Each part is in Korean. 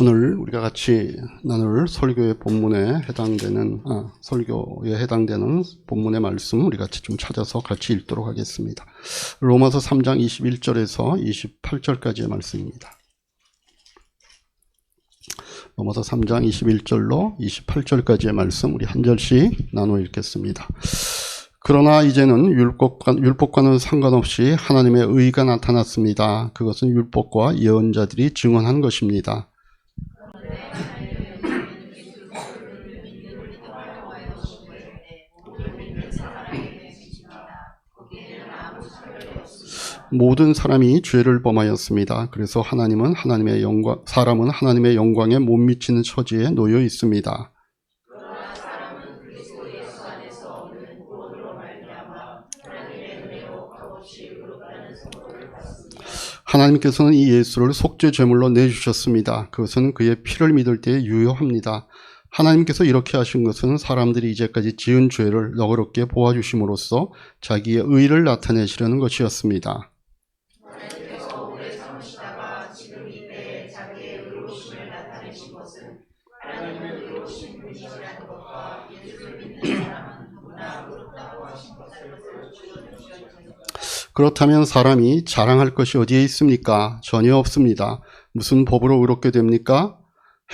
오늘 우리가 같이 나눌 설교의 본문에 해당되는 설교에 해당되는 본문의 말씀 우리 같이 좀 찾아서 같이 읽도록 하겠습니다. 로마서 3장 21절에서 28절까지의 말씀입니다. 로마서 3장 21절로 28절까지의 말씀 우리 한 절씩 나눠 읽겠습니다. 그러나 이제는 율법과는 상관없이 하나님의 의가 나타났습니다. 그것은 율법과 예언자들이 증언한 것입니다. 모든 사람이 죄를 범하였습니다. 그래서 사람은 하나님의 영광에 못 미치는 처지에 놓여 있습니다. 하나님께서는 이 예수를 속죄 제물로 내주셨습니다. 그것은 그의 피를 믿을 때에 유효합니다. 하나님께서 이렇게 하신 것은 사람들이 이제까지 지은 죄를 너그럽게 보아주심으로써 자기의 의를 나타내시려는 것이었습니다. 하나님께서 오래 참으시다가 지금 이때에 자기의 의로우심을 나타내신 것은 하나님은 의로우신 분이시라는 것과 예수를 믿는 사람은 누구나 의롭다고 하신 것을 주셨습니다. 그렇다면 사람이 자랑할 것이 어디에 있습니까? 전혀 없습니다. 무슨 법으로 의롭게 됩니까?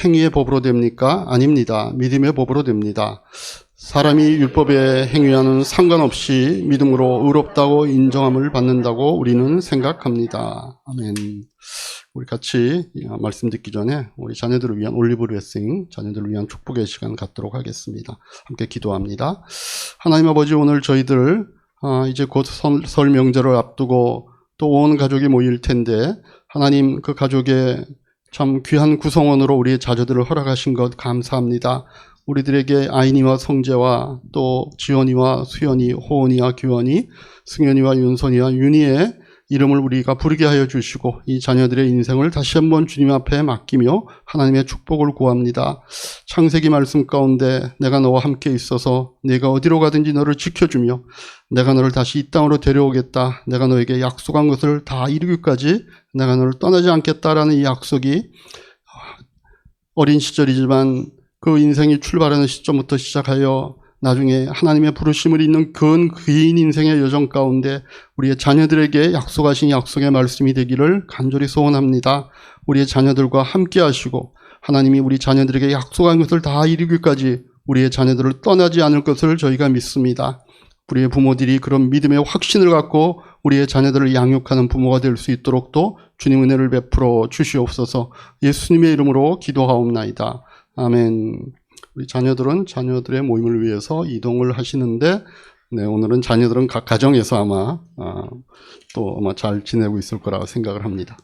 행위의 법으로 됩니까? 아닙니다. 믿음의 법으로 됩니다. 사람이 율법의 행위와는 상관없이 믿음으로 의롭다고 인정함을 받는다고 우리는 생각합니다. 아멘. 우리 같이 말씀 듣기 전에 우리 자녀들을 위한 올리브 레싱, 자녀들을 위한 축복의 시간 갖도록 하겠습니다. 함께 기도합니다. 하나님 아버지, 오늘 저희들 이제 곧 설 명절을 앞두고 또 온 가족이 모일 텐데 하나님 그 가족의 참 귀한 구성원으로 우리의 자녀들을 허락하신 것 감사합니다. 우리들에게 아인이와 성재와 또 지연이와 수연이, 호은이와 규원이, 승현이와 윤선이와 윤희의 이름을 우리가 부르게 하여 주시고 이 자녀들의 인생을 다시 한번 주님 앞에 맡기며 하나님의 축복을 구합니다. 창세기 말씀 가운데 내가 너와 함께 있어서 내가 어디로 가든지 너를 지켜주며 내가 너를 다시 이 땅으로 데려오겠다. 내가 너에게 약속한 것을 다 이루기까지 내가 너를 떠나지 않겠다라는 이 약속이 어린 시절이지만 그 인생이 출발하는 시점부터 시작하여 나중에 하나님의 부르심을 잇는 긴 인생의 여정 가운데 우리의 자녀들에게 약속하신 약속의 말씀이 되기를 간절히 소원합니다. 우리의 자녀들과 함께 하시고 하나님이 우리 자녀들에게 약속한 것을 다 이루기까지 우리의 자녀들을 떠나지 않을 것을 저희가 믿습니다. 우리의 부모들이 그런 믿음의 확신을 갖고 우리의 자녀들을 양육하는 부모가 될 수 있도록 또 주님 은혜를 베풀어 주시옵소서. 예수님의 이름으로 기도하옵나이다. 아멘. 우리 자녀들은 자녀들의 모임을 위해서 이동을 하시는데 오늘은 자녀들은 각 가정에서 아마 잘 지내고 있을 거라고 생각을 합니다.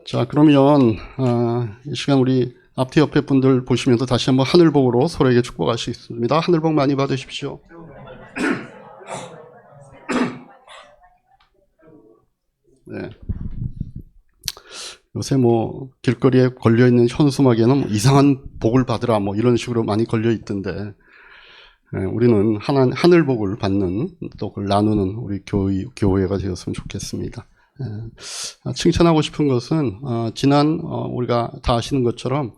자, 그러면 이 시간 우리 앞뒤 옆에 분들 보시면서 다시 한번 하늘복으로 서로에게 축복하시겠습니다. 하늘복 많이 받으십시오. 네. 요새 길거리에 걸려있는 현수막에는 이상한 복을 받으라 이런 식으로 많이 걸려있던데, 우리는 하늘복을 받는 또 그걸 나누는 우리 교회가 되었으면 좋겠습니다. 칭찬하고 싶은 것은, 우리가 다 아시는 것처럼,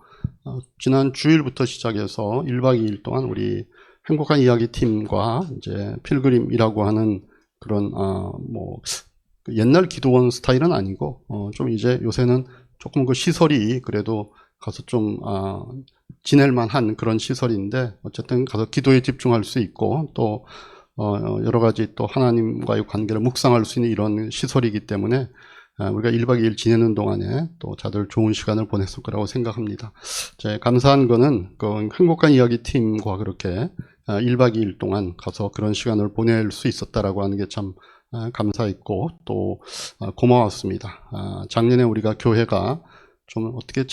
지난 주일부터 시작해서 1박 2일 동안 우리 행복한 이야기 팀과 이제 필그림이라고 하는 그런, 옛날 기도원 스타일은 아니고, 좀 이제 요새는 조금 그 시설이 그래도 가서 좀, 지낼만 한 그런 시설인데, 어쨌든 가서 기도에 집중할 수 있고, 또, 여러 가지 또 하나님과의 관계를 묵상할 수 있는 이런 시설이기 때문에, 우리가 1박 2일 지내는 동안에 또 다들 좋은 시간을 보냈을 거라고 생각합니다. 제 감사한 거는 그 행복한 이야기 팀과 그렇게 1박 2일 동안 가서 그런 시간을 보낼 수 있었다라고 하는 게 참 감사했고 또 고마웠습니다. 작년에 우리가 교회가 좀 어떻게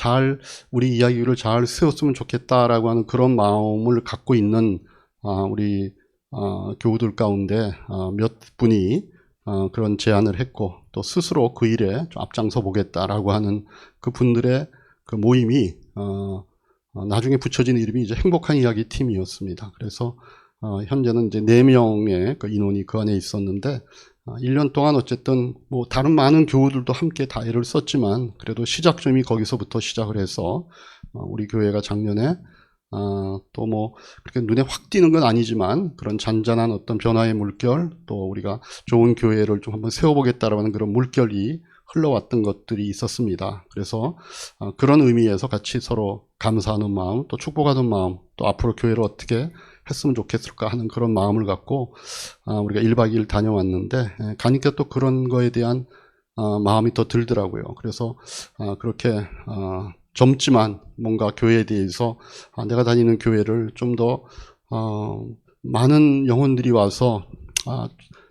우리 이야기를 잘 세웠으면 좋겠다라고 하는 그런 마음을 갖고 있는 우리 교우들 가운데 몇 분이 그런 제안을 했고 또 스스로 그 일에 좀 앞장서 보겠다라고 하는 그 분들의 그 모임이 나중에 붙여진 이름이 이제 행복한 이야기 팀이었습니다. 그래서 현재는 이제 4명의 그 인원이 그 안에 있었는데 1년 동안 어쨌든 뭐 다른 많은 교우들도 함께 다 애를 썼지만 그래도 시작점이 거기서부터 시작을 해서 우리 교회가 작년에 또 뭐 그렇게 눈에 확 띄는 건 아니지만 그런 잔잔한 어떤 변화의 물결, 또 우리가 좋은 교회를 좀 한번 세워보겠다라는 그런 물결이 흘러왔던 것들이 있었습니다. 그래서 그런 의미에서 같이 서로 감사하는 마음, 또 축복하는 마음, 또 앞으로 교회를 어떻게 했으면 좋겠을까 하는 그런 마음을 갖고 우리가 1박 2일 다녀왔는데, 가니까 또 그런 거에 대한 마음이 더 들더라고요. 그래서 그렇게 젊지만 뭔가 교회에 대해서 내가 다니는 교회를 좀 더 많은 영혼들이 와서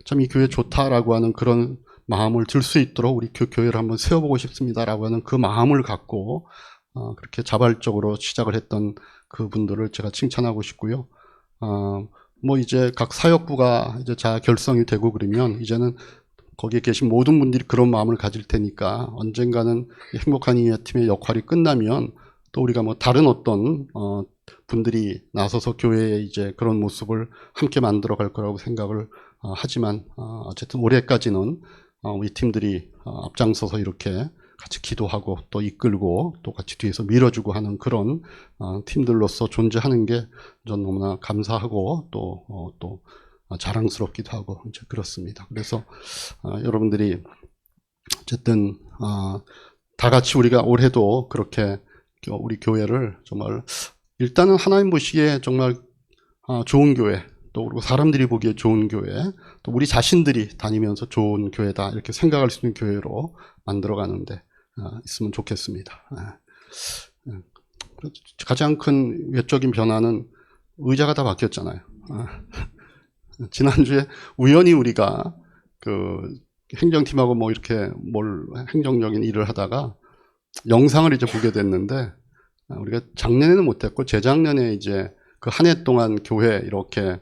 참 이 교회 좋다라고 하는 그런 마음을 들 수 있도록 우리 교회를 한번 세워보고 싶습니다라고 하는 그 마음을 갖고 그렇게 자발적으로 시작을 했던 그분들을 제가 칭찬하고 싶고요. 뭐 이제 각 사역부가 이제 결성이 되고 그러면 이제는 거기에 계신 모든 분들이 그런 마음을 가질 테니까 언젠가는 행복한 이해팀의 역할이 끝나면 또 우리가 뭐 다른 어떤 분들이 나서서 교회에 이제 그런 모습을 함께 만들어 갈 거라고 생각을 하지만 어쨌든 올해까지는 우리 팀들이 앞장서서 이렇게 같이 기도하고 또 이끌고 또 같이 뒤에서 밀어주고 하는 그런 팀들로서 존재하는 게 전 너무나 감사하고 또 자랑스럽기도 하고 이제 그렇습니다. 그래서 여러분들이 어쨌든 다 같이 우리가 올해도 그렇게 우리 교회를 정말 일단은 하나님 보시기에 정말 좋은 교회, 또 그리고 사람들이 보기에 좋은 교회, 또 우리 자신들이 다니면서 좋은 교회다 이렇게 생각할 수 있는 교회로 만들어가는데 있으면 좋겠습니다. 가장 큰 외적인 변화는 의자가 다 바뀌었잖아요. 지난주에 우연히 우리가 그 행정팀하고 뭐 이렇게 행정적인 일을 하다가 영상을 이제 보게 됐는데, 우리가 작년에는 못했고 재작년에 이제 그 한 해 동안 교회 이렇게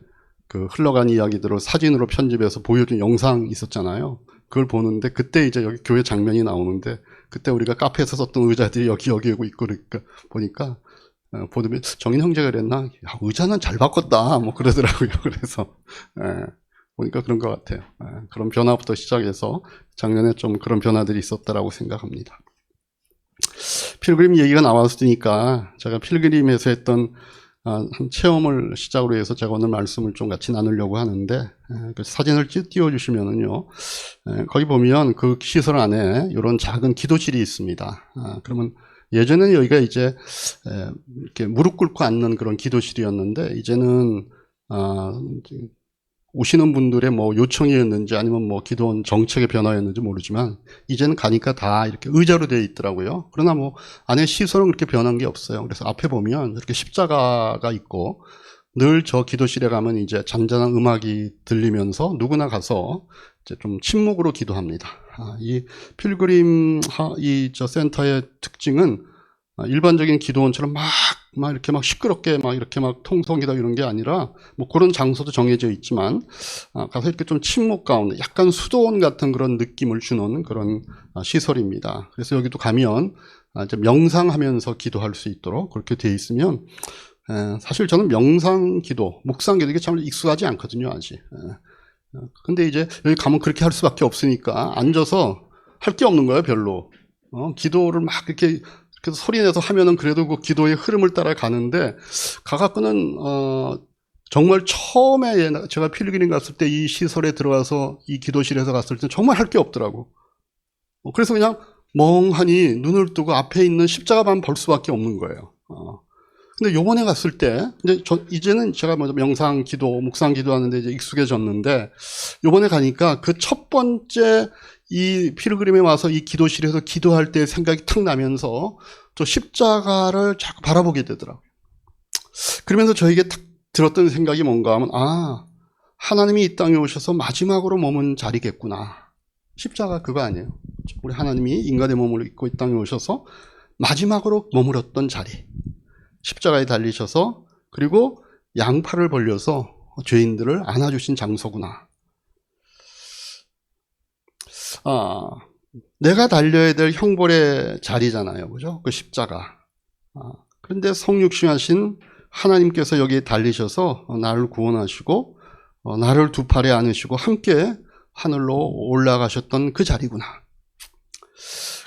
그 흘러간 이야기들을 사진으로 편집해서 보여준 영상이 있었잖아요. 그걸 보는데 그때 이제 여기 교회 장면이 나오는데, 그때 우리가 카페에서 썼던 의자들이 여기 있고 그러니까 보니까 보면 정인 형제가 그랬나? 야, 의자는 잘 바꿨다 뭐 그러더라고요. 그래서 보니까 그런 것 같아요. 그런 변화부터 시작해서 작년에 좀 그런 변화들이 있었다라고 생각합니다. 필그림 얘기가 나왔으니까 제가 필그림에서 했던 한 체험을 시작으로 해서 제가 오늘 말씀을 좀 같이 나누려고 하는데, 그 사진을 띄워주시면은요, 거기 보면 그 시설 안에 이런 작은 기도실이 있습니다. 그러면 예전에는 여기가 이제 이렇게 무릎 꿇고 앉는 그런 기도실이었는데, 이제는 오시는 분들의 뭐 요청이었는지 아니면 뭐 기도원 정책의 변화였는지 모르지만 이제는 가니까 다 이렇게 의자로 되어 있더라고요. 그러나 뭐 안에 시설은 그렇게 변한 게 없어요. 그래서 앞에 보면 이렇게 십자가가 있고, 늘 저 기도실에 가면 이제 잔잔한 음악이 들리면서 누구나 가서 이제 좀 침묵으로 기도합니다. 이 필그림 저 센터의 특징은 일반적인 기도원처럼 막 이렇게 막 시끄럽게 막 이렇게 막 통성이다 이런 게 아니라, 뭐 그런 장소도 정해져 있지만 가서 이렇게 좀 침묵 가운데 약간 수도원 같은 그런 느낌을 주는 그런 시설입니다. 그래서 여기도 가면 이제 명상하면서 기도할 수 있도록 그렇게 되어 있으면, 사실 저는 명상 기도, 묵상 기도 이게 참 익숙하지 않거든요, 아직. 근데 이제 여기 가면 그렇게 할 수밖에 없으니까 앉아서 할 게 없는 거예요, 별로. 기도를 막 이렇게 소리 내서 하면은 그래도 그 기도의 흐름을 따라 가는데, 가가꾸는 정말 처음에 제가 필그림 갔을 때 이 시설에 들어가서 이 기도실에서 갔을 때 정말 할 게 없더라고. 그래서 그냥 멍하니 눈을 뜨고 앞에 있는 십자가만 볼 수밖에 없는 거예요. 근데 요번에 갔을 때 이제는 제가 먼저 명상 기도, 묵상 기도하는데 이제 익숙해졌는데, 요번에 가니까 그 첫 번째 이 필그림에 와서 이 기도실에서 기도할 때 생각이 탁 나면서 저 십자가를 자꾸 바라보게 되더라고요. 그러면서 저에게 탁 들었던 생각이 뭔가 하면, 하나님이 이 땅에 오셔서 마지막으로 머문 자리겠구나. 십자가 그거 아니에요. 우리 하나님이 인간의 몸을 입고 이 땅에 오셔서 마지막으로 머물었던 자리. 십자가에 달리셔서 그리고 양팔을 벌려서 죄인들을 안아주신 장소구나. 내가 달려야 될 형벌의 자리잖아요. 그죠? 그 십자가. 그런데 성육신하신 하나님께서 여기에 달리셔서 나를 구원하시고 나를 두 팔에 안으시고 함께 하늘로 올라가셨던 그 자리구나.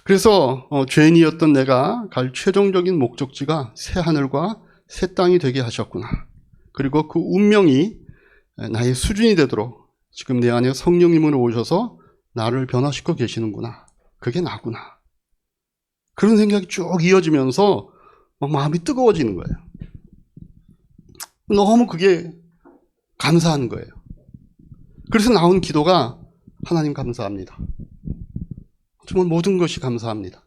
그래서 죄인이었던 내가 갈 최종적인 목적지가 새 하늘과 새 땅이 되게 하셨구나. 그리고 그 운명이 나의 수준이 되도록 지금 내 안에 성령님으로 오셔서 나를 변화시켜 계시는구나. 그게 나구나. 그런 생각이 쭉 이어지면서 막 마음이 뜨거워지는 거예요. 너무 그게 감사한 거예요. 그래서 나온 기도가 하나님 감사합니다. 정말 모든 것이 감사합니다.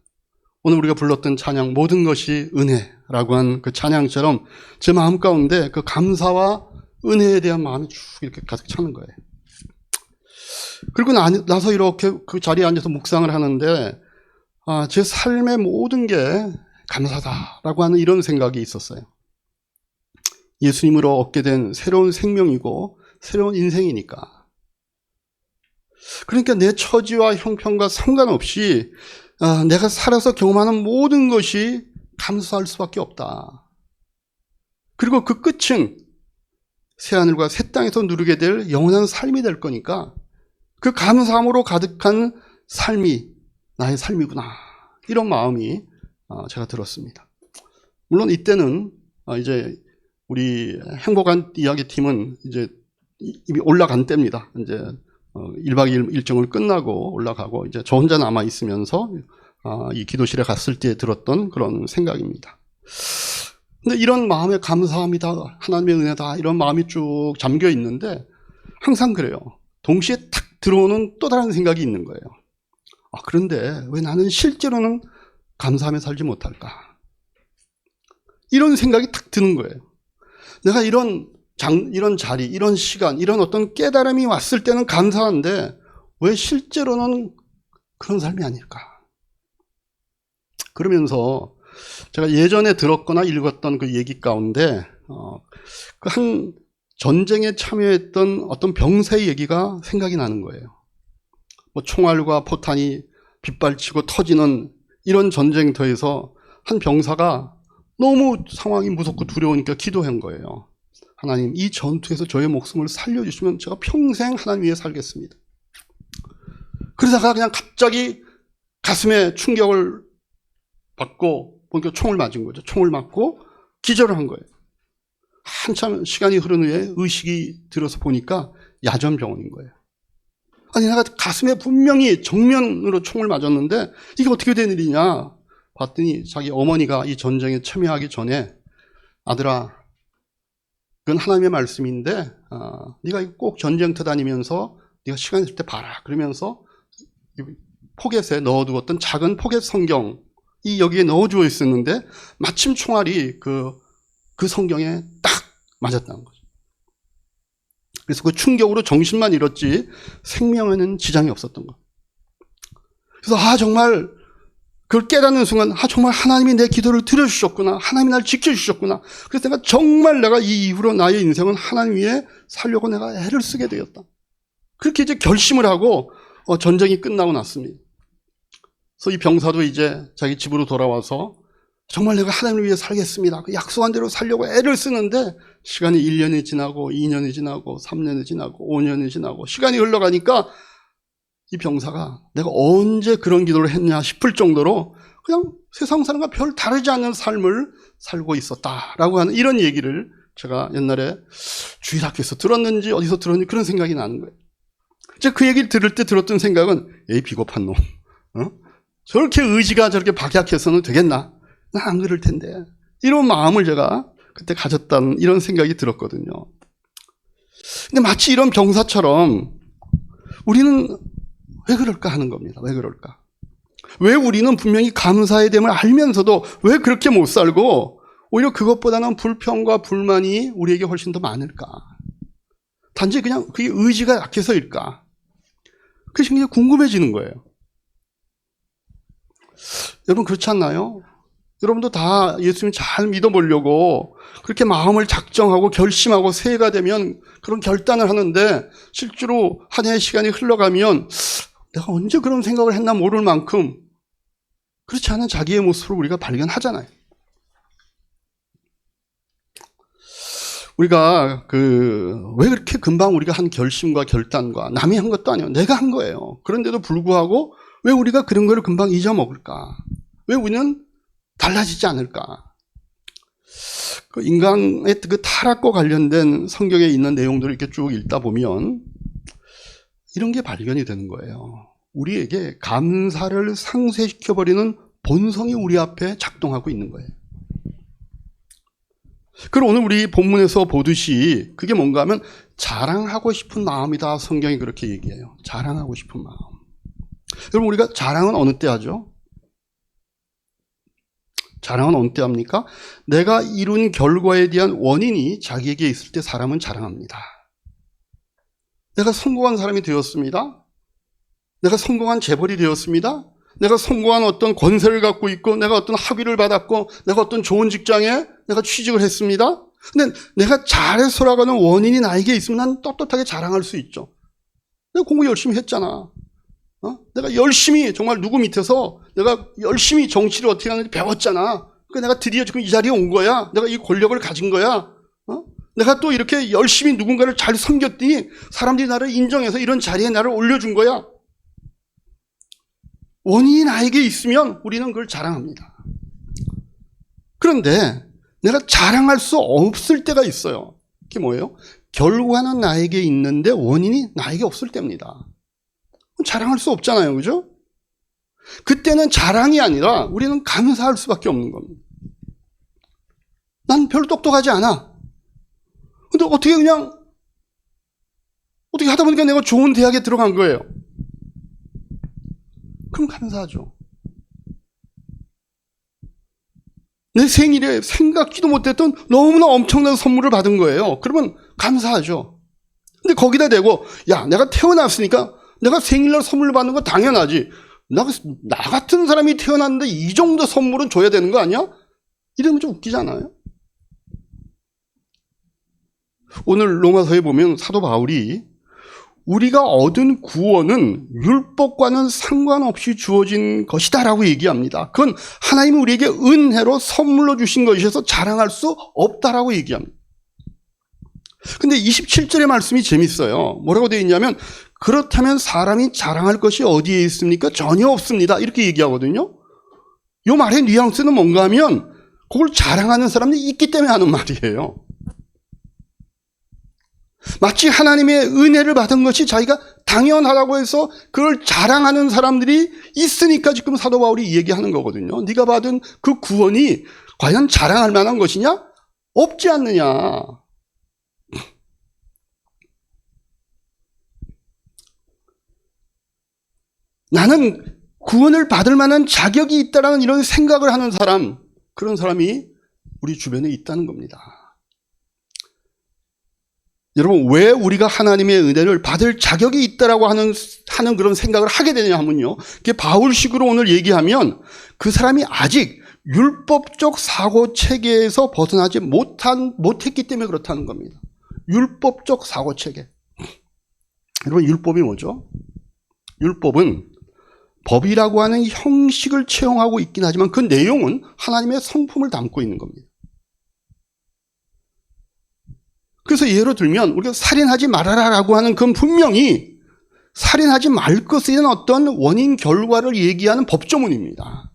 오늘 우리가 불렀던 찬양 모든 것이 은혜라고 한 그 찬양처럼 제 마음 가운데 그 감사와 은혜에 대한 마음이 쭉 이렇게 가득 차는 거예요. 그리고 나서 이렇게 그 자리에 앉아서 묵상을 하는데 제 삶의 모든 게 감사다라고 하는 이런 생각이 있었어요. 예수님으로 얻게 된 새로운 생명이고 새로운 인생이니까. 그러니까 내 처지와 형편과 상관없이 내가 살아서 경험하는 모든 것이 감사할 수밖에 없다. 그리고 그 끝은 새하늘과 새 땅에서 누리게 될 영원한 삶이 될 거니까 그 감사함으로 가득한 삶이 나의 삶이구나. 이런 마음이 제가 들었습니다. 물론 이때는 이제 우리 행복한 이야기 팀은 이제 이미 올라간 때입니다. 이제 1박 2일 일정을 끝나고 올라가고 이제 저 혼자 남아 있으면서 이 기도실에 갔을 때 들었던 그런 생각입니다. 근데 이런 마음에 감사합니다. 하나님의 은혜다. 이런 마음이 쭉 잠겨 있는데 항상 그래요. 동시에 탁 들어오는 또 다른 생각이 있는 거예요. 그런데 왜 나는 실제로는 감사하며 살지 못할까? 이런 생각이 탁 드는 거예요. 내가 이런 자리, 이런 시간, 이런 어떤 깨달음이 왔을 때는 감사한데 왜 실제로는 그런 삶이 아닐까? 그러면서 제가 예전에 들었거나 읽었던 그 얘기 가운데 그 한 전쟁에 참여했던 어떤 병사의 얘기가 생각이 나는 거예요. 뭐 총알과 포탄이 빗발치고 터지는 이런 전쟁터에서 한 병사가 너무 상황이 무섭고 두려우니까 기도한 거예요. 하나님, 이 전투에서 저의 목숨을 살려주시면 제가 평생 하나님 위해 살겠습니다. 그러다가 그냥 갑자기 가슴에 충격을 받고 보니까 총을 맞은 거죠. 총을 맞고 기절을 한 거예요. 한참 시간이 흐른 후에 의식이 들어서 보니까 야전병원인 거예요. 아니, 내가 가슴에 분명히 정면으로 총을 맞았는데 이게 어떻게 된 일이냐 봤더니 자기 어머니가 이 전쟁에 참여하기 전에 아들아, 그건 하나님의 말씀인데 네가 꼭 전쟁터 다니면서 네가 시간 있을 때 봐라. 그러면서 포켓에 넣어두었던 작은 포켓 성경이 여기에 넣어주어 있었는데 마침 총알이 그 성경에 딱 맞았다는 거죠. 그래서 그 충격으로 정신만 잃었지 생명에는 지장이 없었던 거. 그래서 정말 그걸 깨닫는 순간 정말 하나님이 내 기도를 들어주셨구나. 하나님이 날 지켜주셨구나. 그래서 내가 이 이후로 나의 인생은 하나님 위해 살려고 내가 애를 쓰게 되었다. 그렇게 이제 결심을 하고 전쟁이 끝나고 났습니다. 그래서 이 병사도 이제 자기 집으로 돌아와서 정말 내가 하나님을 위해 살겠습니다. 그 약속한 대로 살려고 애를 쓰는데 시간이 1년이 지나고 2년이 지나고 3년이 지나고 5년이 지나고 시간이 흘러가니까 이 병사가 내가 언제 그런 기도를 했냐 싶을 정도로 그냥 세상 사람과 별 다르지 않은 삶을 살고 있었다라고 하는 이런 얘기를 제가 옛날에 주일학교에서 들었는지 어디서 들었는지 그런 생각이 나는 거예요. 제가 그 얘기를 들을 때 들었던 생각은 에이 비겁한 놈. 저렇게 의지가 저렇게 박약해서는 되겠나? 난 안 그럴 텐데. 이런 마음을 제가 그때 가졌다는 이런 생각이 들었거든요. 근데 마치 이런 병사처럼 우리는 왜 그럴까 하는 겁니다. 왜 그럴까? 왜 우리는 분명히 감사의 됨을 알면서도 왜 그렇게 못 살고 오히려 그것보다는 불평과 불만이 우리에게 훨씬 더 많을까? 단지 그냥 그게 의지가 약해서일까? 그게 굉장히 궁금해지는 거예요. 여러분 그렇지 않나요? 여러분도 다 예수님 잘 믿어보려고 그렇게 마음을 작정하고 결심하고 새해가 되면 그런 결단을 하는데 실제로 한 해의 시간이 흘러가면 내가 언제 그런 생각을 했나 모를 만큼 그렇지 않은 자기의 모습을 우리가 발견하잖아요. 우리가 왜 그렇게 금방 우리가 한 결심과 결단과 남이 한 것도 아니에요. 내가 한 거예요. 그런데도 불구하고 왜 우리가 그런 거를 금방 잊어먹을까? 왜 우리는 달라지지 않을까? 인간의 타락과 관련된 성경에 있는 내용들을 이렇게 쭉 읽다 보면 이런 게 발견이 되는 거예요. 우리에게 감사를 상쇄시켜버리는 본성이 우리 앞에 작동하고 있는 거예요. 그리고 오늘 우리 본문에서 보듯이 그게 뭔가 하면 자랑하고 싶은 마음이다. 성경이 그렇게 얘기해요. 자랑하고 싶은 마음. 여러분, 우리가 자랑은 어느 때 하죠? 자랑은 어느 때 합니까? 내가 이룬 결과에 대한 원인이 자기에게 있을 때 사람은 자랑합니다. 내가 성공한 사람이 되었습니다. 내가 성공한 재벌이 되었습니다. 내가 성공한 어떤 권세를 갖고 있고, 내가 어떤 학위를 받았고, 내가 어떤 좋은 직장에 내가 취직을 했습니다. 근데 내가 잘해서 돌아가는 원인이 나에게 있으면 난 떳떳하게 자랑할 수 있죠. 내가 공부 열심히 했잖아. 내가 열심히 정말 누구 밑에서 내가 열심히 정치를 어떻게 하는지 배웠잖아. 그러니까 내가 드디어 지금 이 자리에 온 거야. 내가 이 권력을 가진 거야. 내가 또 이렇게 열심히 누군가를 잘 섬겼더니 사람들이 나를 인정해서 이런 자리에 나를 올려준 거야. 원인이 나에게 있으면 우리는 그걸 자랑합니다. 그런데 내가 자랑할 수 없을 때가 있어요. 그게 뭐예요? 결과는 나에게 있는데 원인이 나에게 없을 때입니다. 자랑할 수 없잖아요. 그죠? 그때는 자랑이 아니라 우리는 감사할 수밖에 없는 겁니다. 난 별로 똑똑하지 않아. 근데 어떻게 하다 보니까 내가 좋은 대학에 들어간 거예요. 그럼 감사하죠. 내 생일에 생각지도 못했던 너무나 엄청난 선물을 받은 거예요. 그러면 감사하죠. 근데 거기다 대고, 야, 내가 태어났으니까 내가 생일날 선물 받는 거 당연하지. 나 같은 사람이 태어났는데 이 정도 선물은 줘야 되는 거 아니야? 이러면 좀 웃기잖아요. 오늘 로마서에 보면 사도 바울이 우리가 얻은 구원은 율법과는 상관없이 주어진 것이다라고 얘기합니다. 그건 하나님이 우리에게 은혜로 선물로 주신 것이어서 자랑할 수 없다라고 얘기합니다. 근데 27절의 말씀이 재밌어요. 뭐라고 되어 있냐면 그렇다면 사람이 자랑할 것이 어디에 있습니까? 전혀 없습니다. 이렇게 얘기하거든요. 이 말의 뉘앙스는 뭔가 하면 그걸 자랑하는 사람이 있기 때문에 하는 말이에요. 마치 하나님의 은혜를 받은 것이 자기가 당연하다고 해서 그걸 자랑하는 사람들이 있으니까 지금 사도 바울이 얘기하는 거거든요. 네가 받은 그 구원이 과연 자랑할 만한 것이냐? 없지 않느냐. 나는 구원을 받을 만한 자격이 있다라는 이런 생각을 하는 사람, 그런 사람이 우리 주변에 있다는 겁니다. 여러분, 왜 우리가 하나님의 은혜를 받을 자격이 있다라고 하는 그런 생각을 하게 되냐 하면요. 그게 바울식으로 오늘 얘기하면 그 사람이 아직 율법적 사고 체계에서 벗어나지 못했기 때문에 그렇다는 겁니다. 율법적 사고 체계. 여러분, 율법이 뭐죠? 율법은 법이라고 하는 형식을 채용하고 있긴 하지만 그 내용은 하나님의 성품을 담고 있는 겁니다. 그래서 예로 들면 우리가 살인하지 말아라라고 하는 건 분명히 살인하지 말 것에 대한 어떤 원인 결과를 얘기하는 법조문입니다.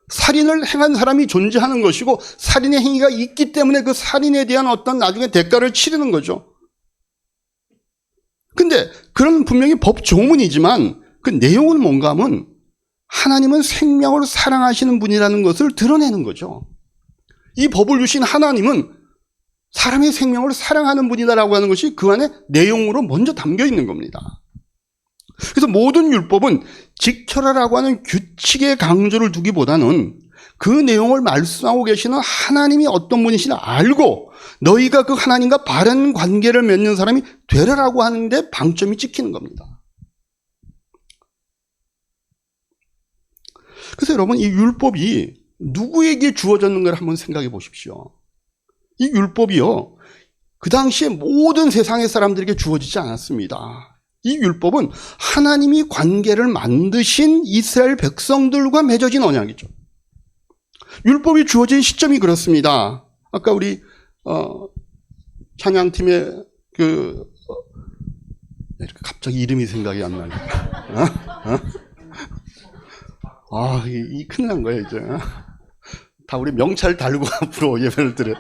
살인을 행한 사람이 존재하는 것이고 살인의 행위가 있기 때문에 그 살인에 대한 어떤 나중에 대가를 치르는 거죠. 근데 그런 분명히 법조문이지만 그 내용은 뭔가 하면 하나님은 생명을 사랑하시는 분이라는 것을 드러내는 거죠. 이 법을 주신 하나님은 사람의 생명을 사랑하는 분이다라고 하는 것이 그 안에 내용으로 먼저 담겨 있는 겁니다. 그래서 모든 율법은 지켜라라고 하는 규칙의 강조를 두기보다는 그 내용을 말씀하고 계시는 하나님이 어떤 분이시나 알고 너희가 그 하나님과 바른 관계를 맺는 사람이 되라라고 하는데 방점이 찍히는 겁니다. 그래서 여러분, 이 율법이 누구에게 주어졌는가를 한번 생각해 보십시오. 이 율법이요, 그 당시에 모든 세상의 사람들에게 주어지지 않았습니다. 이 율법은 하나님이 관계를 만드신 이스라엘 백성들과 맺어진 언약이죠. 율법이 주어진 시점이 그렇습니다. 아까 우리 찬양팀의 갑자기 이름이 생각이 안 나네. 이 큰일 난 거예요, 이제. 다 우리 명찰 달고 앞으로 예배를 드려.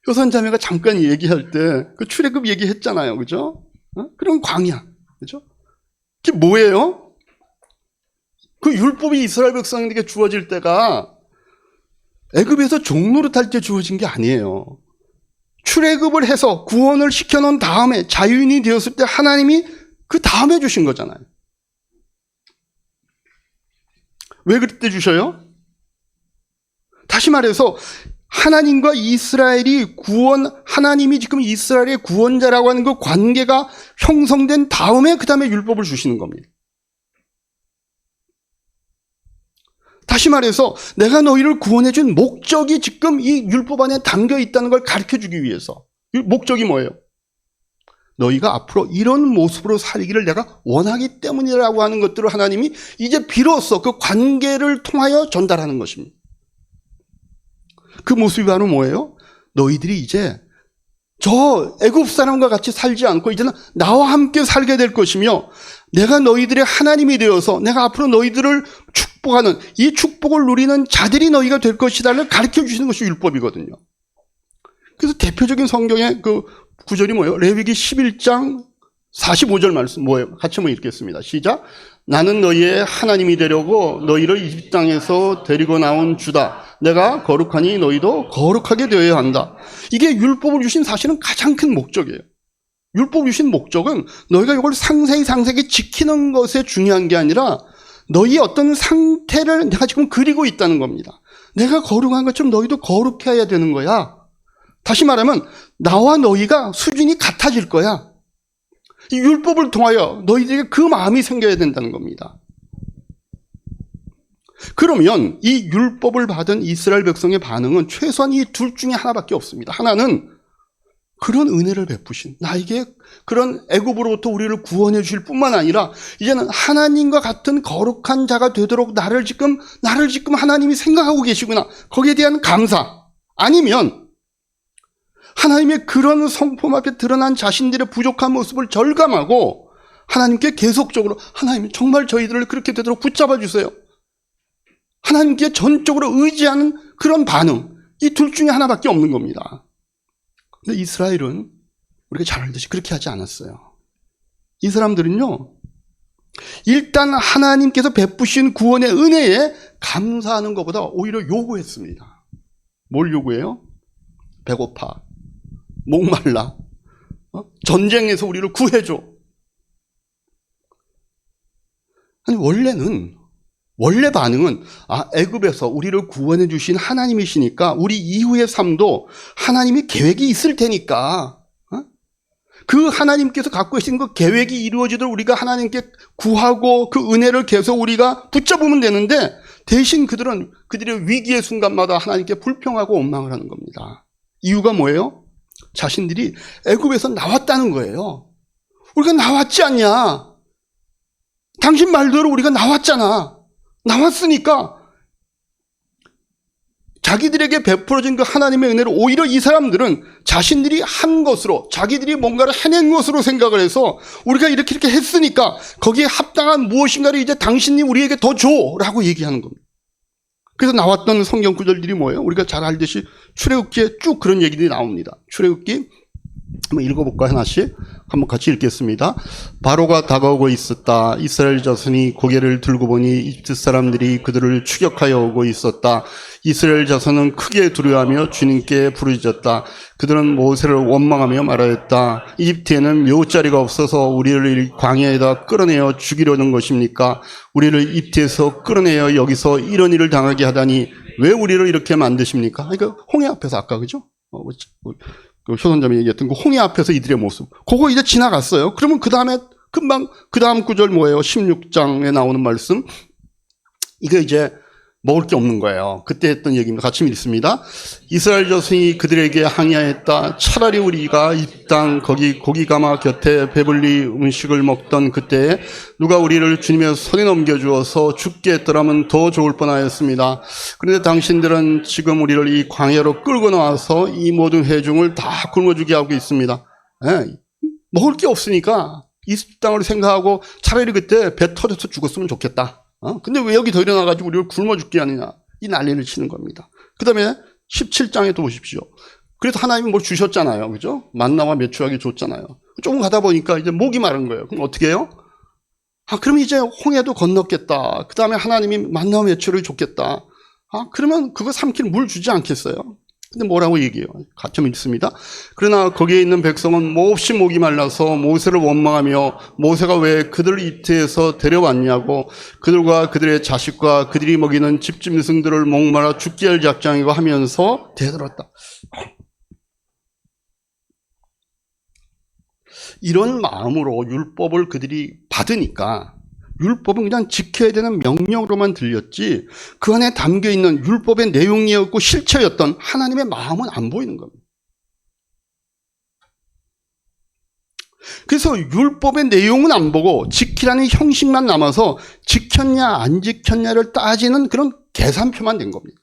효선자매가 잠깐 얘기할 때 그 출애굽 얘기했잖아요, 그죠? 그럼 광야, 그죠? 그게 뭐예요? 그 율법이 이스라엘 백성에게 주어질 때가 애굽에서 종노릇할 때 주어진 게 아니에요. 출애굽을 해서 구원을 시켜놓은 다음에 자유인이 되었을 때 하나님이 그 다음에 주신 거잖아요. 왜 그때 주셔요? 다시 말해서 하나님과 이스라엘이 하나님이 지금 이스라엘의 구원자라고 하는 그 관계가 형성된 다음에 그 다음에 율법을 주시는 겁니다. 다시 말해서 내가 너희를 구원해준 목적이 지금 이 율법 안에 담겨 있다는 걸 가르쳐주기 위해서. 이 목적이 뭐예요? 너희가 앞으로 이런 모습으로 살기를 내가 원하기 때문이라고 하는 것들을 하나님이 이제 비로소 그 관계를 통하여 전달하는 것입니다. 그 모습이 바로 뭐예요? 너희들이 이제 저 애굽 사람과 같이 살지 않고 이제는 나와 함께 살게 될 것이며 내가 너희들의 하나님이 되어서 내가 앞으로 너희들을 축복하는 이 축복을 누리는 자들이 너희가 될 것이다를 가르쳐 주시는 것이 율법이거든요. 그래서 대표적인 성경의 그 구절이 뭐예요? 레위기 11장 45절 말씀 뭐예요? 같이 한번 읽겠습니다. 시작. 나는 너희의 하나님이 되려고 너희를 이집트 땅에서 데리고 나온 주다. 내가 거룩하니 너희도 거룩하게 되어야 한다. 이게 율법을 주신 사실은 가장 큰 목적이에요. 율법을 주신 목적은 너희가 이걸 상세히 지키는 것에 중요한 게 아니라 너희의 어떤 상태를 내가 지금 그리고 있다는 겁니다. 내가 거룩한 것처럼 너희도 거룩해야 되는 거야. 다시 말하면 나와 너희가 수준이 같아질 거야. 이 율법을 통하여 너희들에게 그 마음이 생겨야 된다는 겁니다. 그러면 이 율법을 받은 이스라엘 백성의 반응은 최소한 이 둘 중에 하나밖에 없습니다. 하나는 그런 은혜를 베푸신 나에게 그런 애굽으로부터 우리를 구원해 주실 뿐만 아니라 이제는 하나님과 같은 거룩한 자가 되도록 나를 지금 하나님이 생각하고 계시구나. 거기에 대한 감사. 아니면 하나님의 그런 성품 앞에 드러난 자신들의 부족한 모습을 절감하고 하나님께 계속적으로 하나님 정말 저희들을 그렇게 되도록 붙잡아 주세요. 하나님께 전적으로 의지하는 그런 반응. 이 둘 중에 하나밖에 없는 겁니다. 근데 이스라엘은 우리가 잘 알듯이 그렇게 하지 않았어요. 이 사람들은요, 일단 하나님께서 베푸신 구원의 은혜에 감사하는 것보다 오히려 요구했습니다. 뭘 요구해요? 배고파, 목말라, 전쟁에서 우리를 구해줘. 아니 원래 반응은 애굽에서 우리를 구원해 주신 하나님이시니까 우리 이후의 삶도 하나님이 계획이 있을 테니까 그 하나님께서 갖고 계신 그 계획이 이루어지도록 우리가 하나님께 구하고 그 은혜를 계속 우리가 붙잡으면 되는데 대신 그들의 위기의 순간마다 하나님께 불평하고 원망을 하는 겁니다. 이유가 뭐예요? 자신들이 애굽에서 나왔다는 거예요. 우리가 나왔지 않냐? 당신 말대로 우리가 나왔잖아. 나왔으니까 자기들에게 베풀어진 그 하나님의 은혜를 오히려 이 사람들은 자신들이 한 것으로 자기들이 뭔가를 해낸 것으로 생각을 해서 우리가 이렇게 했으니까 거기에 합당한 무엇인가를 이제 당신이 우리에게 더 줘라고 얘기하는 겁니다. 그래서 나왔던 성경 구절들이 뭐예요? 우리가 잘 알듯이 출애굽기에 쭉 그런 얘기들이 나옵니다. 출애굽기 한번 읽어볼까요? 하나씩 한번 같이 읽겠습니다. 바로가 다가오고 있었다. 이스라엘 자손이 고개를 들고 보니 이집트 사람들이 그들을 추격하여 오고 있었다. 이스라엘 자손은 크게 두려워하며 주님께 부르짖었다. 그들은 모세를 원망하며 말하였다. 이집트에는 묘자리가 없어서 우리를 광야에다 끌어내어 죽이려는 것입니까? 우리를 이집트에서 끌어내어 여기서 이런 일을 당하게 하다니 왜 우리를 이렇게 만드십니까? 그러니까 홍해 앞에서 아까 그죠? 그 효선자매 얘기했던 그 홍해 앞에서 이들의 모습. 그거 이제 지나갔어요. 그러면 그 다음에 금방 그 다음 구절 뭐예요? 16장에 나오는 말씀. 이게 이제 먹을 게 없는 거예요. 그때 했던 얘기입니다. 같이 읽습니다. 이스라엘 자손이 그들에게 항의하였다. 차라리 우리가 이 땅 거기 고기가마 곁에 배불리 음식을 먹던 그때에 누가 우리를 주님의 손에 넘겨주어서 죽게 했더라면 더 좋을 뻔하였습니다. 그런데 당신들은 지금 우리를 이 광야로 끌고 나와서 이 모든 회중을 다 굶어 죽게 하고 있습니다. 먹을 게 없으니까 이 땅을 생각하고 차라리 그때 배 터져서 죽었으면 좋겠다. 근데 왜 여기 더 일어나가지고 우리를 굶어 죽게 하느냐. 이 난리를 치는 겁니다. 그 다음에 17장에 또 보십시오. 그래서 하나님이 뭘 주셨잖아요. 그죠? 만나와 메추라기 줬잖아요. 조금 가다 보니까 이제 목이 마른 거예요. 그럼 어떻게 해요? 그럼 이제 홍해도 건넜겠다. 그 다음에 하나님이 만나와 메추라기 줬겠다. 그러면 그거 삼킬 물 주지 않겠어요? 근데 뭐라고 얘기해요? 같이 읽습니다. 그러나 거기에 있는 백성은 몹시 목이 말라서 모세를 원망하며 모세가 왜 그들을 이태에서 데려왔냐고 그들과 그들의 자식과 그들이 먹이는 집짐승들을 목말라 죽게 할 작정이고 하면서 대들었다. 이런 마음으로 율법을 그들이 받으니까 율법은 그냥 지켜야 되는 명령으로만 들렸지 그 안에 담겨있는 율법의 내용이었고 실체였던 하나님의 마음은 안 보이는 겁니다. 그래서 율법의 내용은 안 보고 지키라는 형식만 남아서 지켰냐 안 지켰냐를 따지는 그런 계산표만 된 겁니다.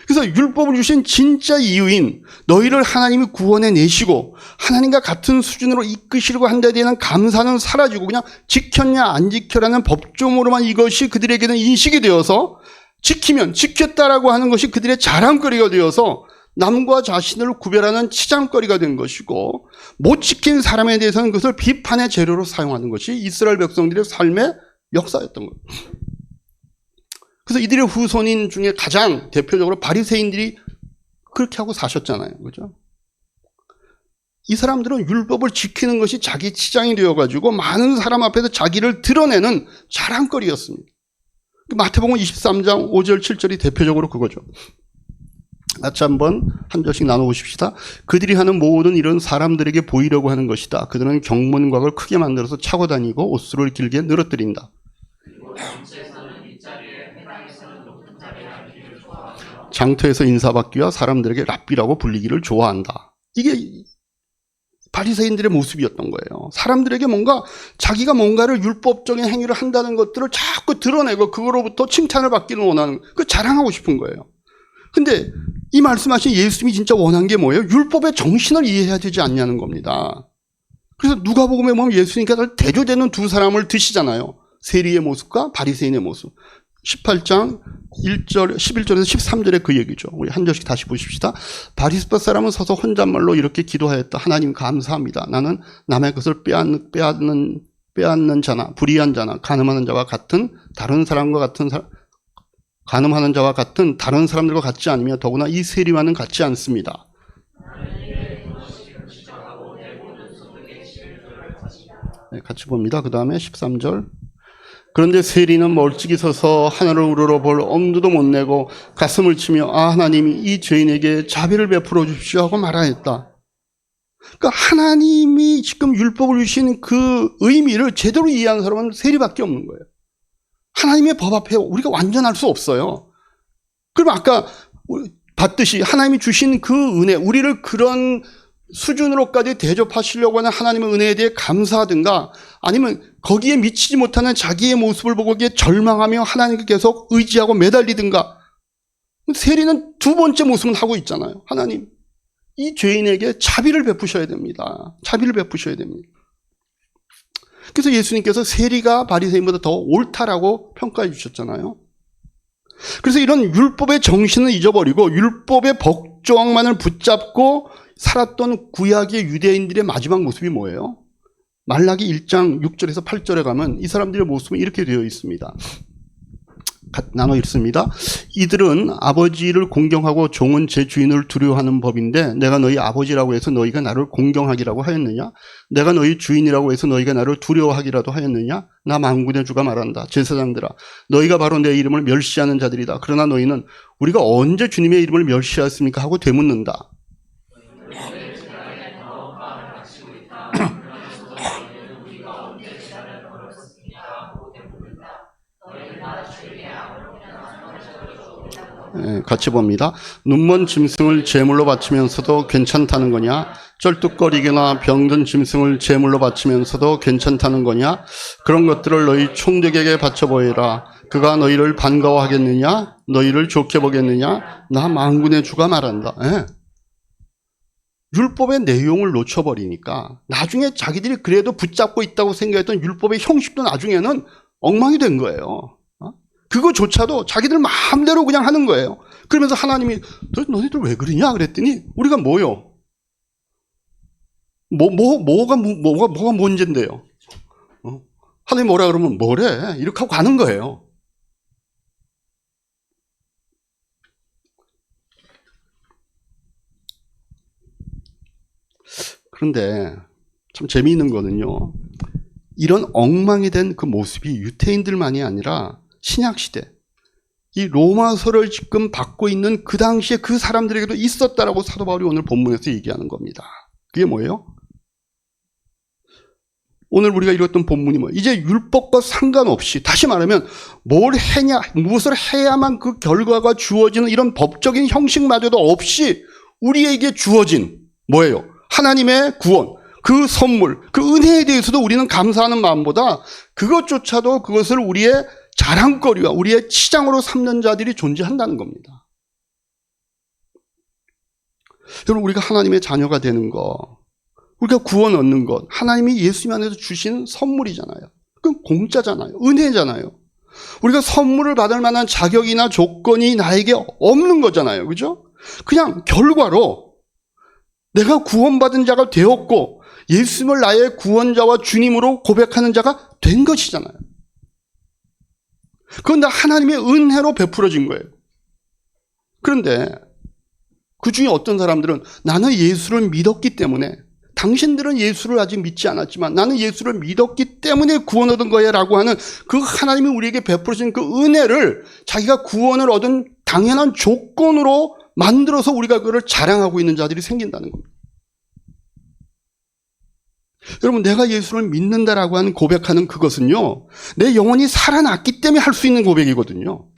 그래서 율법을 주신 진짜 이유인 너희를 하나님이 구원해 내시고 하나님과 같은 수준으로 이끄시려고 한 데 대한 감사는 사라지고 그냥 지켰냐 안 지켜라는 법조문으로만 이것이 그들에게는 인식이 되어서 지키면 지켰다라고 하는 것이 그들의 자랑거리가 되어서 남과 자신을 구별하는 치장거리가 된 것이고 못 지킨 사람에 대해서는 그것을 비판의 재료로 사용하는 것이 이스라엘 백성들의 삶의 역사였던 거예요. 그래서 이들의 후손인 중에 가장 대표적으로 바리새인들이 그렇게 하고 사셨잖아요. 그죠? 이 사람들은 율법을 지키는 것이 자기 치장이 되어가지고 많은 사람 앞에서 자기를 드러내는 자랑거리였습니다. 마태복음 23장 5절 7절이 대표적으로 그거죠. 같이 한번 한 절씩 나눠보십시다. 그들이 하는 모든 일은 사람들에게 보이려고 하는 것이다. 그들은 경문곽을 크게 만들어서 차고 다니고 옷수를 길게 늘어뜨린다. 장터에서 인사받기와 사람들에게 랍비라고 불리기를 좋아한다. 이게 바리새인들의 모습이었던 거예요. 사람들에게 뭔가 자기가 뭔가를 율법적인 행위를 한다는 것들을 자꾸 드러내고 그거로부터 칭찬을 받기를 원하는 그 자랑하고 싶은 거예요. 근데 이 말씀하신 예수님이 진짜 원한 게 뭐예요? 율법의 정신을 이해해야 되지 않냐는 겁니다. 그래서 누가복음에 보면 예수님께서 대조되는 두 사람을 드시잖아요. 세리의 모습과 바리새인의 모습. 18장 1절, 11절에서 13절에 그 얘기죠. 우리 한 절씩 다시 보십시다. 바리새파 사람은 서서 혼잣말로 이렇게 기도하였다. 하나님 감사합니다. 나는 남의 것을 빼앗는 자나 불의한 자나 가늠하는 자와 같은 다른 사람과 같은 가늠하는 자와 같은 다른 사람들과 같지 않으며 더구나 이 세리와는 같지 않습니다. 네, 같이 봅니다. 그 다음에 13절. 그런데 세리는 멀찍이 서서 하늘을 우러러볼 엄두도 못 내고 가슴을 치며 하나님이 이 죄인에게 자비를 베풀어 주십시오 하고 말하였다. 그러니까 하나님이 지금 율법을 주신 그 의미를 제대로 이해하는 사람은 세리밖에 없는 거예요. 하나님의 법 앞에 우리가 완전할 수 없어요. 그럼 아까 봤듯이 하나님이 주신 그 은혜, 우리를 그런 수준으로까지 대접하시려고 하는 하나님의 은혜에 대해 감사하든가 아니면 거기에 미치지 못하는 자기의 모습을 보고 거기에 절망하며 하나님께 계속 의지하고 매달리든가. 세리는 두 번째 모습은 하고 있잖아요. 하나님, 이 죄인에게 자비를 베푸셔야 됩니다. 자비를 베푸셔야 됩니다. 그래서 예수님께서 세리가 바리새인보다 더 옳다라고 평가해 주셨잖아요. 그래서 이런 율법의 정신을 잊어버리고 율법의 법조항만을 붙잡고 살았던 구약의 유대인들의 마지막 모습이 뭐예요? 말라기 1장 6절에서 8절에 가면 이 사람들의 모습은 이렇게 되어 있습니다. 나눠 읽습니다. 이들은 아버지를 공경하고 종은 제 주인을 두려워하는 법인데 내가 너희 아버지라고 해서 너희가 나를 공경하기라고 하였느냐? 내가 너희 주인이라고 해서 너희가 나를 두려워하기라도 하였느냐? 나 만군의 주가 말한다. 제사장들아, 너희가 바로 내 이름을 멸시하는 자들이다. 그러나 너희는 우리가 언제 주님의 이름을 멸시하였습니까? 하고 되묻는다. 같이 봅니다. 눈먼 짐승을 제물로 바치면서도 괜찮다는 거냐? 쩔뚝거리거나 병든 짐승을 제물로 바치면서도 괜찮다는 거냐? 그런 것들을 너희 총독에게 바쳐 보이라. 그가 너희를 반가워하겠느냐? 너희를 좋게 보겠느냐? 나 만군의 주가 말한다. 율법의 내용을 놓쳐버리니까 나중에 자기들이 그래도 붙잡고 있다고 생각했던 율법의 형식도 나중에는 엉망이 된 거예요. 그거조차도 자기들 마음대로 그냥 하는 거예요. 그러면서 하나님이 너희들 왜 그러냐 그랬더니 우리가 뭐요? 뭐가 문제인데요? 하나님 뭐라 그러면 뭐래? 이렇게 하고 가는 거예요. 그런데 참 재미있는 거는요. 이런 엉망이 된 그 모습이 유태인들만이 아니라 신약시대 이 로마서를 지금 받고 있는 그 당시에 그 사람들에게도 있었다라고 사도 바울이 오늘 본문에서 얘기하는 겁니다. 그게 뭐예요? 오늘 우리가 읽었던 본문이 뭐예요? 이제 율법과 상관없이 다시 말하면 뭘 해냐, 무엇을 해야만 그 결과가 주어지는 이런 법적인 형식마저도 없이 우리에게 주어진 뭐예요? 하나님의 구원, 그 선물, 그 은혜에 대해서도 우리는 감사하는 마음보다 그것조차도 그것을 우리의 자랑거리와 우리의 치장으로 삼는 자들이 존재한다는 겁니다. 여러분, 우리가 하나님의 자녀가 되는 것, 우리가 구원 얻는 것, 하나님이 예수님 안에서 주신 선물이잖아요. 그건 공짜잖아요. 은혜잖아요. 우리가 선물을 받을 만한 자격이나 조건이 나에게 없는 거잖아요. 그죠? 그냥 결과로 내가 구원받은 자가 되었고 예수님을 나의 구원자와 주님으로 고백하는 자가 된 것이잖아요. 그건 다 하나님의 은혜로 베풀어진 거예요. 그런데 그 중에 어떤 사람들은 나는 예수를 믿었기 때문에, 당신들은 예수를 아직 믿지 않았지만 나는 예수를 믿었기 때문에 구원 얻은 거야 라고 하는 그 하나님이 우리에게 베풀어진 그 은혜를 자기가 구원을 얻은 당연한 조건으로 만들어서 우리가 그걸 자랑하고 있는 자들이 생긴다는 겁니다. 여러분, 내가 예수를 믿는다라고 하는 고백하는 그것은요, 내 영혼이 살아났기 때문에 할 수 있는 고백이거든요.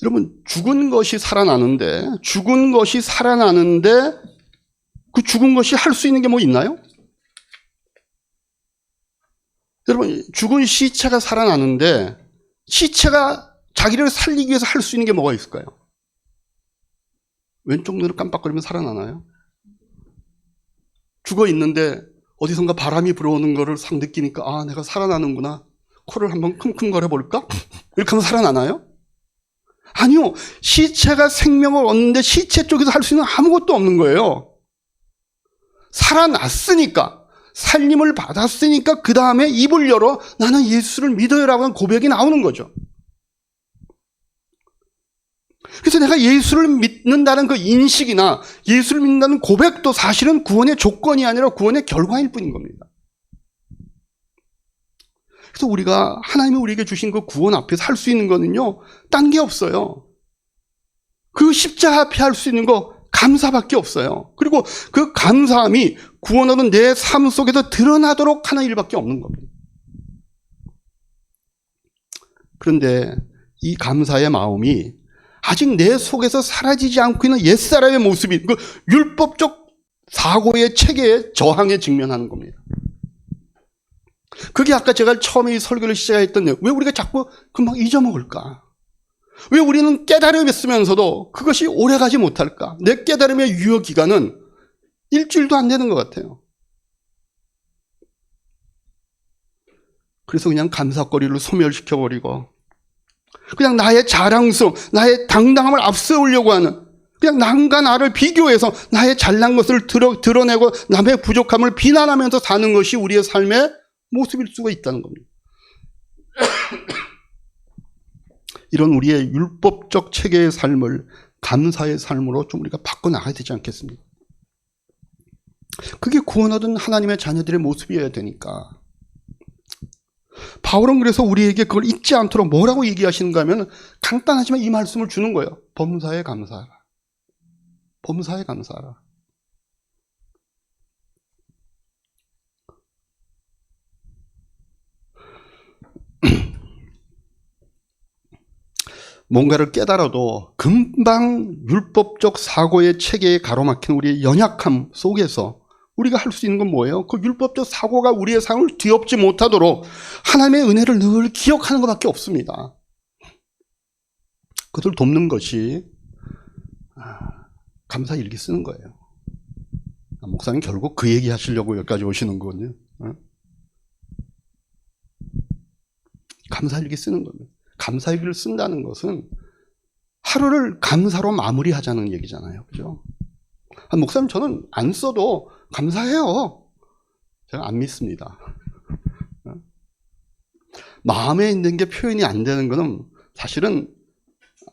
여러분, 죽은 것이 살아나는데 그 죽은 것이 할 수 있는 게 뭐 있나요? 여러분, 죽은 시체가 살아나는데 시체가 자기를 살리기 위해서 할 수 있는 게 뭐가 있을까요? 왼쪽 눈을 깜빡거리면 살아나나요? 죽어 있는데 어디선가 바람이 불어오는 거를 싹 느끼니까 아, 내가 살아나는구나. 코를 한번 킁킁거려 볼까? 이렇게 하면 살아나나요? 아니요. 시체가 생명을 얻는데 시체 쪽에서 할 수 있는 아무것도 없는 거예요. 살아났으니까, 살림을 받았으니까 그 다음에 입을 열어 나는 예수를 믿어요라고 하는 고백이 나오는 거죠. 그래서 내가 예수를 믿는다는 그 인식이나 예수를 믿는다는 고백도 사실은 구원의 조건이 아니라 구원의 결과일 뿐인 겁니다. 그래서 우리가 하나님이 우리에게 주신 그 구원 앞에서 할 수 있는 거는요, 딴 게 없어요. 그 십자가 앞에 할 수 있는 거 감사밖에 없어요. 그리고 그 감사함이 구원 얻은 내 삶 속에서 드러나도록 하는 일밖에 없는 겁니다. 그런데 이 감사의 마음이 아직 내 속에서 사라지지 않고 있는 옛사람의 모습이 그 율법적 사고의 체계에 저항에 직면하는 겁니다. 그게 아까 제가 처음에 이 설교를 시작했던 왜 우리가 자꾸 금방 잊어먹을까? 왜 우리는 깨달음이 있으면서도 그것이 오래가지 못할까? 내 깨달음의 유효 기간은 일주일도 안 되는 것 같아요. 그래서 그냥 감사거리를 소멸시켜버리고 그냥 나의 자랑스러움, 나의 당당함을 앞세우려고 하는, 그냥 남과 나를 비교해서 나의 잘난 것을 드러내고 남의 부족함을 비난하면서 사는 것이 우리의 삶의 모습일 수가 있다는 겁니다. 이런 우리의 율법적 체계의 삶을 감사의 삶으로 좀 우리가 바꿔나가야 되지 않겠습니까? 그게 구원 얻은 하나님의 자녀들의 모습이어야 되니까. 바울은 그래서 우리에게 그걸 잊지 않도록 뭐라고 얘기하시는가 하면 간단하지만 이 말씀을 주는 거예요. 범사에 감사하라. 범사에 감사하라. 뭔가를 깨달아도 금방 율법적 사고의 체계에 가로막힌 우리의 연약함 속에서 우리가 할 수 있는 건 뭐예요? 그 율법적 사고가 우리의 삶을 뒤엎지 못하도록 하나님의 은혜를 늘 기억하는 것밖에 없습니다. 그것을 돕는 것이 감사 일기 쓰는 거예요. 목사님 결국 그 얘기 하시려고 여기까지 오시는 거거든요. 감사 일기 쓰는 겁니다. 감사 일기를 쓴다는 것은 하루를 감사로 마무리하자는 얘기잖아요. 그죠? 목사님 저는 안 써도 감사해요. 제가 안 믿습니다. 마음에 있는 게 표현이 안 되는 거는 사실은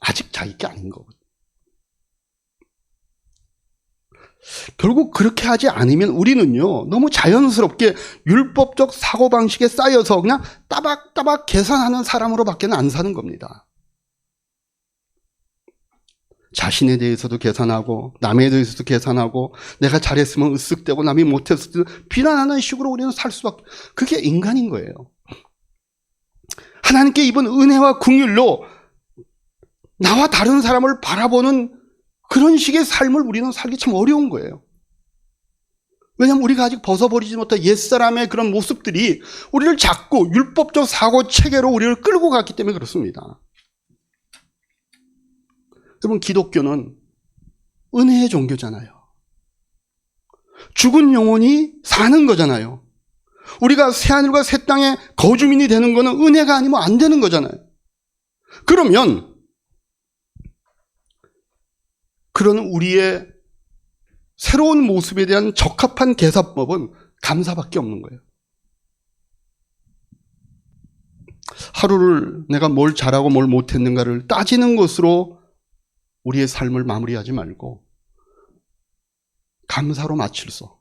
아직 자기 게 아닌 거거든요. 결국 그렇게 하지 않으면 우리는요, 너무 자연스럽게 율법적 사고방식에 쌓여서 그냥 따박따박 계산하는 사람으로밖에 안 사는 겁니다. 자신에 대해서도 계산하고 남에 대해서도 계산하고 내가 잘했으면 으쓱대고 남이 못했을 때 비난하는 식으로 우리는 살 수밖에, 그게 인간인 거예요. 하나님께 입은 은혜와 긍휼로 나와 다른 사람을 바라보는 그런 식의 삶을 우리는 살기 참 어려운 거예요. 왜냐하면 우리가 아직 벗어버리지 못한 옛사람의 그런 모습들이 우리를 자꾸 율법적 사고 체계로 우리를 끌고 갔기 때문에 그렇습니다. 여러분, 기독교는 은혜의 종교잖아요. 죽은 영혼이 사는 거잖아요. 우리가 새하늘과 새 땅의 거주민이 되는 거는 은혜가 아니면 안 되는 거잖아요. 그러면 그런 우리의 새로운 모습에 대한 적합한 계산법은 감사밖에 없는 거예요. 하루를 내가 뭘 잘하고 뭘 못했는가를 따지는 것으로 우리의 삶을 마무리하지 말고 감사로 마칠소.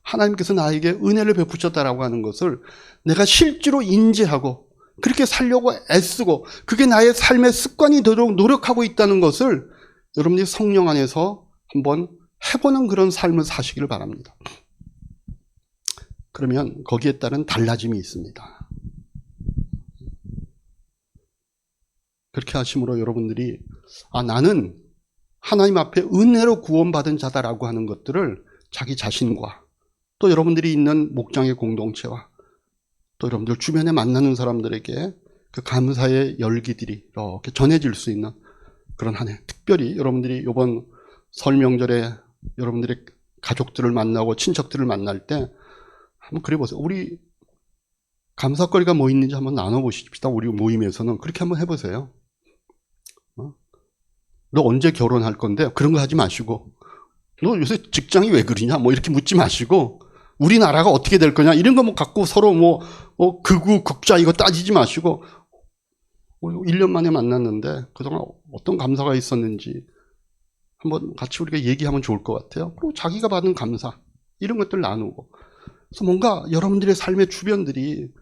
하나님께서 나에게 은혜를 베푸셨다라고 하는 것을 내가 실제로 인지하고 그렇게 살려고 애쓰고 그게 나의 삶의 습관이 되도록 노력하고 있다는 것을 여러분들이 성령 안에서 한번 해보는 그런 삶을 사시기를 바랍니다. 그러면 거기에 따른 달라짐이 있습니다. 그렇게 하심으로 여러분들이 나는 하나님 앞에 은혜로 구원받은 자다라고 하는 것들을 자기 자신과 또 여러분들이 있는 목장의 공동체와 또 여러분들 주변에 만나는 사람들에게 그 감사의 열기들이 이렇게 전해질 수 있는 그런 한 해, 특별히 여러분들이 이번 설 명절에 여러분들의 가족들을 만나고 친척들을 만날 때 한번 그래 보세요. 우리 감사거리가 뭐 있는지 한번 나눠보십시다. 우리 모임에서는 그렇게 한번 해보세요. 너 언제 결혼할 건데? 그런 거 하지 마시고, 너 요새 직장이 왜 그러냐? 뭐 이렇게 묻지 마시고, 우리나라가 어떻게 될 거냐? 이런 거 뭐 갖고 서로 극우, 극좌 이거 따지지 마시고, 1년 만에 만났는데 그동안 어떤 감사가 있었는지 한번 같이 우리가 얘기하면 좋을 것 같아요. 그리고 자기가 받은 감사 이런 것들 나누고, 그래서 뭔가 여러분들의 삶의 주변들이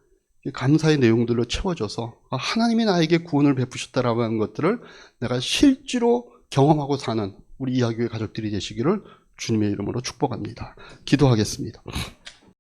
감사의 내용들로 채워져서 하나님이 나에게 구원을 베푸셨다라고 하는 것들을 내가 실제로 경험하고 사는 우리 이하교회 가족들이 되시기를 주님의 이름으로 축복합니다. 기도하겠습니다.